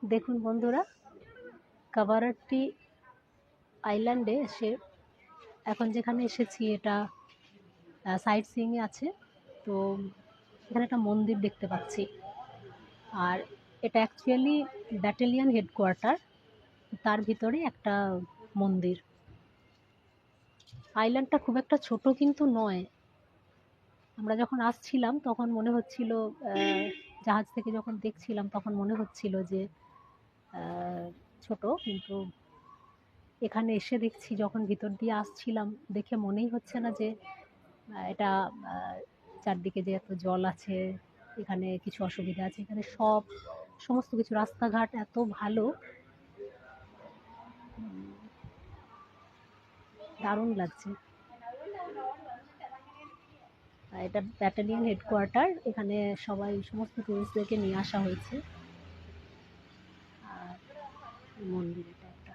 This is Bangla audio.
দেখুন বন্ধুরা, কাভারাট্টি আইল্যান্ডে এখন যেখানে এসেছি এটা সাইট সিইংয়ে আছে। তো এখানে একটা মন্দির দেখতে পাচ্ছি, আর এটা অ্যাকচুয়ালি ব্যাটালিয়ন হেডকোয়ার্টার। তার ভিতরে একটা মন্দির। আইল্যান্ডটা খুব একটা ছোট কিন্তু নয়। আমরা যখন আসছিলাম তখন মনে হচ্ছিল, জাহাজ থেকে যখন দেখছিলাম তখন মনে হচ্ছিল যে ছোট, কিন্তু এখানে এসে দেখছি, যখন ভিতর দিয়ে আসছিলাম দেখে মনেই হচ্ছে না যে এটা চারদিকে যে এত জল আছে, এখানে কিছু অসুবিধা আছে। এখানে সমস্ত কিছু, রাস্তাঘাট এত ভালো, দারুণ লাগছে। এটা ব্যাটালিয়ন হেডকোয়ার্টার, এখানে সমস্ত টুরিস্টদেরকে নিয়ে আসা হয়েছে। আর মন্দির এটা একটা।